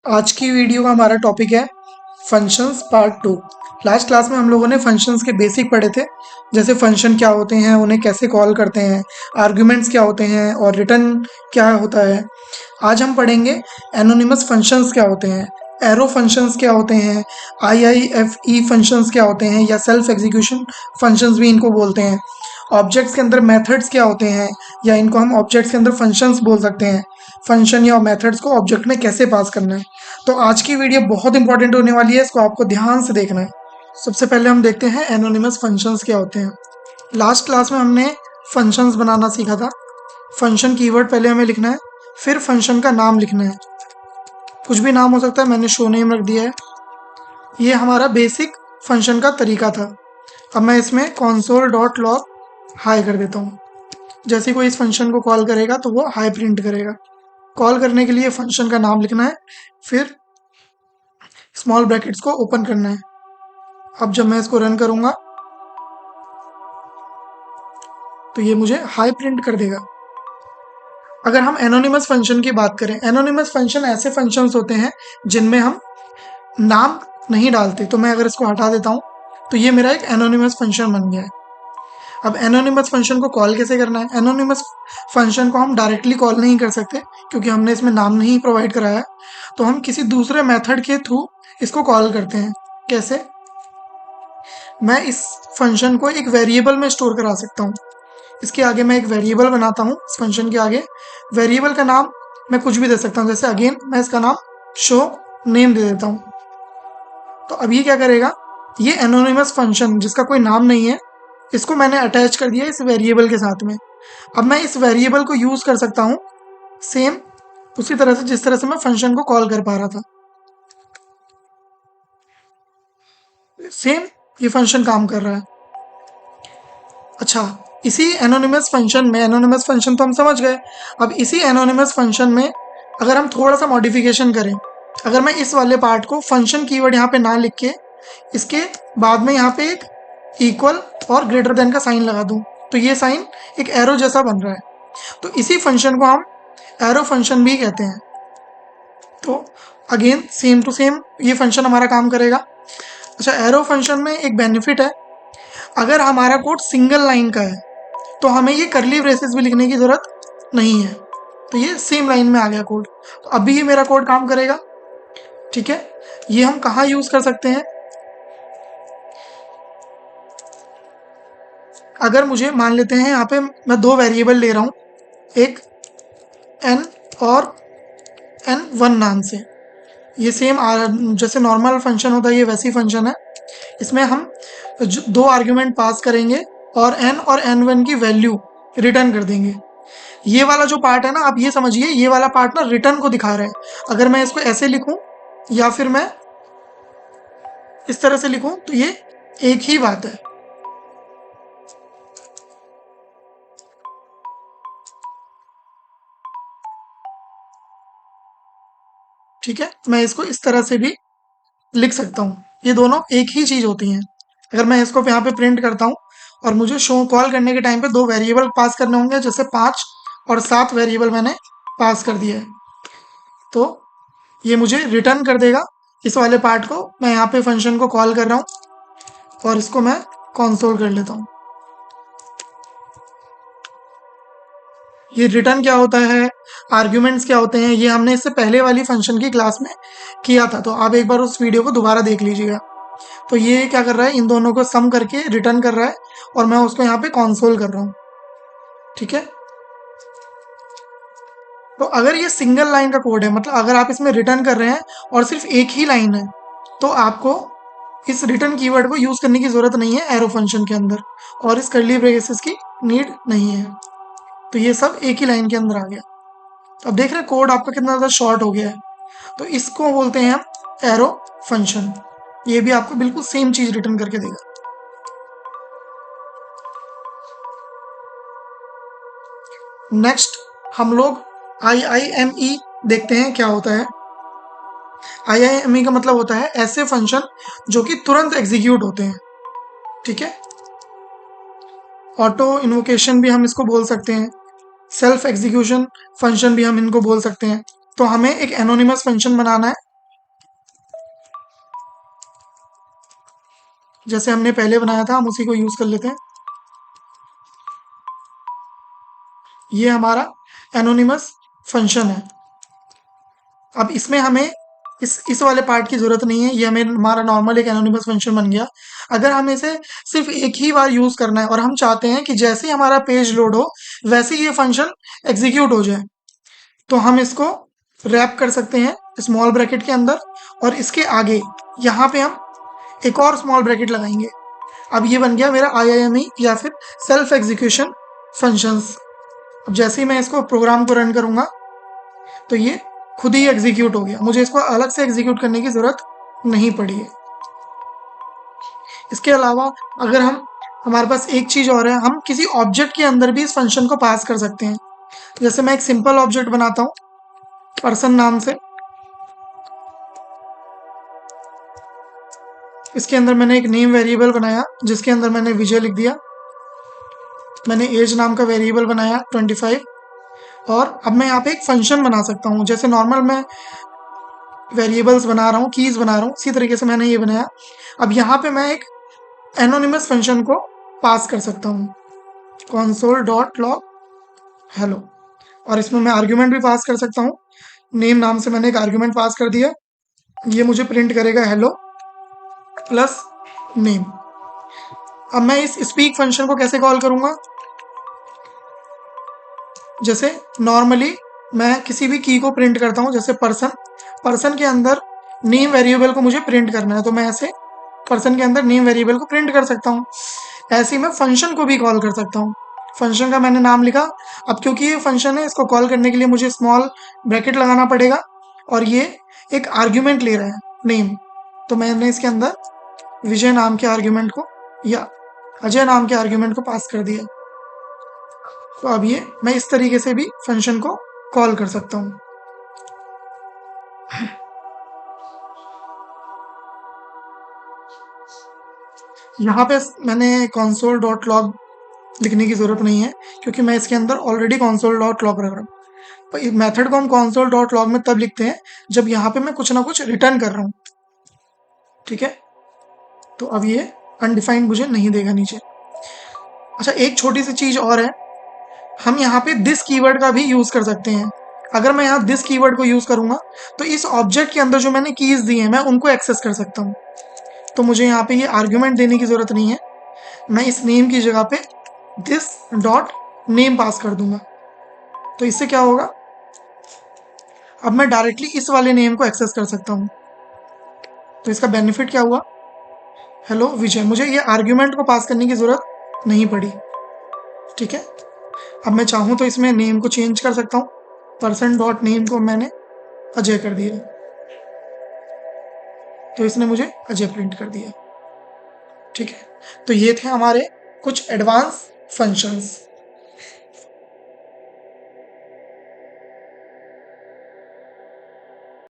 आज की वीडियो का हमारा टॉपिक है फंक्शंस पार्ट 2। लास्ट क्लास में हम लोगों ने फंक्शंस के बेसिक पढ़े थे, जैसे फंक्शन क्या होते हैं, उन्हें कैसे कॉल करते हैं, आर्ग्यूमेंट्स क्या होते हैं और रिटर्न क्या होता है। आज हम पढ़ेंगे एनोनिमस फंक्शंस क्या होते हैं, एरो फंक्शंस क्या होते हैं, आईआईएफई फंक्शंस क्या होते हैं या सेल्फ एग्जीक्यूशन फंक्शंस भी इनको बोलते हैं। ऑब्जेक्ट्स के अंदर मेथड्स क्या होते हैं, या इनको हम ऑब्जेक्ट्स के अंदर फंक्शंस बोल सकते हैं। फंक्शन या मेथड्स को ऑब्जेक्ट में कैसे पास करना है। तो आज की वीडियो बहुत इंपॉर्टेंट होने वाली है, इसको आपको ध्यान से देखना है। सबसे पहले हम देखते हैं एनोनिमस फंक्शंस क्या होते हैं। लास्ट क्लास में हमने फंक्शंस बनाना सीखा था। फंक्शन कीवर्ड पहले हमें लिखना है, फिर फंक्शन का नाम लिखना है। कुछ भी नाम हो सकता है, मैंने शो नेम रख दिया है। ये हमारा बेसिक फंक्शन का तरीका था। अब मैं इसमें console.log हाई कर देता हूँ। जैसे कोई इस फंक्शन को कॉल करेगा तो वो हाई प्रिंट करेगा। कॉल करने के लिए फंक्शन का नाम लिखना है, फिर स्मॉल ब्रैकेट्स को ओपन करना है। अब जब मैं इसको रन करूंगा तो ये मुझे हाई प्रिंट कर देगा। अगर हम एनोनिमस फंक्शन की बात करें, एनोनिमस फंक्शन ऐसे फंक्शंस होते हैं जिनमें हम नाम नहीं डालते। तो मैं अगर इसको हटा देता हूँ तो ये मेरा एक एनोनिमस फंक्शन बन गया है। अब एनोनिमस फंक्शन को कॉल कैसे करना है? एनोनिमस फंक्शन को हम डायरेक्टली कॉल नहीं कर सकते क्योंकि हमने इसमें नाम नहीं प्रोवाइड कराया। तो हम किसी दूसरे मेथड के थ्रू इसको कॉल करते हैं। कैसे? मैं इस फंक्शन को एक वेरिएबल में स्टोर करा सकता हूँ। इसके आगे मैं एक वेरिएबल बनाता हूँ। इस फंक्शन के आगे वेरिएबल का नाम मैं कुछ भी दे सकता हूँ। जैसे अगेन मैं इसका नाम शो नेम दे देता हूँ। तो अब ये क्या करेगा, ये एनोनिमस फंक्शन जिसका कोई नाम नहीं है, इसको मैंने अटैच कर दिया इस वेरिएबल के साथ में। अब मैं इस वेरिएबल को यूज कर सकता हूँ सेम उसी तरह से जिस तरह से मैं फंक्शन को कॉल कर पा रहा था। सेम ये फंक्शन काम कर रहा है। अच्छा, इसी एनोनिमस फंक्शन में, एनोनिमस फंक्शन तो हम समझ गए। अब इसी एनोनिमस फंक्शन में अगर हम थोड़ा सा मॉडिफिकेशन करें, अगर मैं इस वाले पार्ट को फंक्शन कीवर्ड यहाँ पे ना लिख के इसके बाद में यहाँ पे एक इक्वल और ग्रेटर देन का साइन लगा दूं, तो ये साइन एक एरो जैसा बन रहा है। तो इसी फंक्शन को हम एरो फंक्शन भी कहते हैं। तो अगेन सेम टू सेम ये फंक्शन हमारा काम करेगा। अच्छा, एरो फंक्शन में एक बेनिफिट है, अगर हमारा कोड सिंगल लाइन का है तो हमें ये करली ब्रेसेस भी लिखने की ज़रूरत नहीं है। तो ये सेम लाइन में आ गया कोड, तो अभी ये मेरा कोड काम करेगा। ठीक है, ये हम कहाँ यूज़ कर सकते हैं? अगर मुझे मान लेते हैं यहाँ पे मैं दो वेरिएबल ले रहा हूँ, एक n और n1 नाम से। ये सेम जैसे नॉर्मल फंक्शन होता है, ये वैसी फंक्शन है। इसमें हम दो आर्ग्यूमेंट पास करेंगे और n और n1 की वैल्यू रिटर्न कर देंगे। ये वाला जो पार्ट है ना, आप ये समझिए, ये वाला पार्ट ना रिटर्न को दिखा रहा है। अगर मैं इसको ऐसे लिखूं या फिर मैं इस तरह से लिखूं तो ये एक ही बात है। ठीक है, मैं इसको इस तरह से भी लिख सकता हूँ। ये दोनों एक ही चीज होती हैं। अगर मैं इसको यहाँ पे प्रिंट करता हूँ और मुझे शो कॉल करने के टाइम पे दो वेरिएबल पास करने होंगे, जैसे 5 और 7 वेरिएबल मैंने पास कर दिया है, तो ये मुझे रिटर्न कर देगा इस वाले पार्ट को। मैं यहाँ पे फंक्शन को कॉल कर रहा हूँ और इसको मैं कॉन्सोल कर लेता हूँ। ये रिटर्न क्या होता है, आर्ग्यूमेंट्स क्या होते हैं, ये हमने इससे पहले वाली फंक्शन की क्लास में किया था। तो आप एक बार उस वीडियो को दोबारा देख लीजिएगा। तो ये क्या कर रहा है, इन दोनों को सम करके रिटर्न कर रहा है और मैं उसको यहाँ पे कॉन्सोल कर रहा हूँ। ठीक है, तो अगर ये सिंगल लाइन का कोड है, मतलब अगर आप इसमें रिटर्न कर रहे हैं और सिर्फ एक ही लाइन है, तो आपको इस रिटर्न कीवर्ड को यूज करने की जरूरत नहीं है एरो फंक्शन के अंदर, और इस कर्ली ब्रेसेस की नीड नहीं है। तो ये सब एक ही लाइन के अंदर आ गया। तो अब देख रहे हैं कोड आपका कितना ज़्यादा शॉर्ट हो गया है। तो इसको बोलते हैं हम एरो फंक्शन। ये भी आपको बिल्कुल सेम चीज रिटर्न करके देगा। नेक्स्ट हम लोग IIME देखते हैं क्या होता है। IIME का मतलब होता है ऐसे फंक्शन जो कि तुरंत एग्जीक्यूट होते हैं। ठीक है, ऑटो इन्वोकेशन भी हम इसको बोल सकते हैं, सेल्फ एग्जीक्यूशन फंक्शन भी हम इनको बोल सकते हैं। तो हमें एक एनोनिमस फंक्शन बनाना है जैसे हमने पहले बनाया था हम उसी को यूज कर लेते हैं। ये हमारा एनोनिमस फंक्शन है। अब इसमें हमें इस वाले पार्ट की जरूरत नहीं है, ये हमें हमारा नॉर्मल एक एनोनिमस फंक्शन बन गया। अगर हमें इसे सिर्फ एक ही बार यूज करना है और हम चाहते हैं कि जैसे ही हमारा पेज लोड हो वैसे ही ये फंक्शन एग्जीक्यूट हो जाए, तो हम इसको रैप कर सकते हैं स्मॉल ब्रैकेट के अंदर, और इसके आगे यहाँ पे हम एक और स्मॉल ब्रैकेट लगाएंगे। अब ये बन गया मेरा IIME या फिर सेल्फ एग्जीक्यूशन फंक्शंस। अब जैसे ही मैं इसको प्रोग्राम को रन करूंगा तो ये खुद ही एग्जीक्यूट हो गया, मुझे इसको अलग से एग्जीक्यूट करने की जरूरत नहीं पड़ी है। इसके अलावा अगर हमारे पास एक चीज और है, हम किसी ऑब्जेक्ट के अंदर भी इस फंक्शन को पास कर सकते हैं। जैसे मैं एक सिंपल ऑब्जेक्ट बनाता हूँ पर्सन नाम से, इसके अंदर मैंने एक नेम वेरिएबल बनाया जिसके अंदर मैंने विजय लिख दिया। मैंने एज नाम का वेरिएबल बनाया 25, और अब मैं यहाँ पे एक फंक्शन बना सकता हूँ। जैसे नॉर्मल मैं वेरिएबल्स बना रहा हूँ, कीज बना रहा हूँ, इसी तरीके से मैंने ये बनाया। अब यहाँ पे मैं एक एनोनिमस फंक्शन को पास कर सकता हूँ, console.log hello, और इसमें मैं आर्ग्यूमेंट भी पास कर सकता हूँ। नेम नाम से मैंने एक आर्ग्यूमेंट पास कर दिया, ये मुझे प्रिंट करेगा हेलो प्लस नेम। अब मैं इस स्पीक फंक्शन को कैसे कॉल करूंगा, जैसे नॉर्मली मैं किसी भी की को प्रिंट करता हूँ, जैसे पर्सन के अंदर नेम वेरिएबल को मुझे प्रिंट करना है, तो मैं ऐसे पर्सन के अंदर नेम वेरिएबल को प्रिंट कर सकता हूँ। ऐसे ही मैं फंक्शन को भी कॉल कर सकता हूँ। फंक्शन का मैंने नाम लिखा। अब क्योंकि ये फंक्शन है, इसको कॉल करने के लिए मुझे स्मॉल ब्रैकेट लगाना पड़ेगा, और ये एक आर्ग्यूमेंट ले रहा है नेम, तो मैंने इसके अंदर विजय नाम के आर्ग्यूमेंट को या अजय नाम के आर्ग्यूमेंट को पास कर दिया। तो अब ये मैं इस तरीके से भी फंक्शन को कॉल कर सकता हूँ। यहाँ पे मैंने console.log लिखने की ज़रूरत नहीं है, क्योंकि मैं इसके अंदर ऑलरेडी console.log रख रहा हूँ। तो इस मेथड को हम console.log में तब लिखते हैं जब यहाँ पे मैं कुछ ना कुछ रिटर्न कर रहा हूँ। ठीक है, तो अब ये अनडिफाइंड मुझे नहीं देगा नीचे। अच्छा, एक छोटी सी चीज़ और है, हम यहाँ पे दिस कीवर्ड का भी यूज़ कर सकते हैं। अगर मैं यहाँ दिस कीवर्ड को यूज़ करूँगा तो इस ऑब्जेक्ट के अंदर जो मैंने कीज दी हैं मैं उनको एक्सेस कर सकता हूँ। तो मुझे यहाँ पे ये आर्ग्यूमेंट देने की ज़रूरत नहीं है, मैं इस नेम की जगह पे दिस डॉट नेम पास कर दूंगा। तो इससे क्या होगा, अब मैं डायरेक्टली इस वाले नेम को एक्सेस कर सकता हूँ। तो इसका बेनिफिट क्या हुआ, हेलो विजय, मुझे ये आर्ग्यूमेंट को पास करने की ज़रूरत नहीं पड़ी। ठीक है, अब मैं चाहूँ तो इसमें नेम को चेंज कर सकता हूँ, पर्सन डॉट नेम को मैंने अजय कर दिया, तो इसने मुझे अजय प्रिंट कर दिया। ठीक है, तो ये थे हमारे कुछ एडवांस फंक्शंस।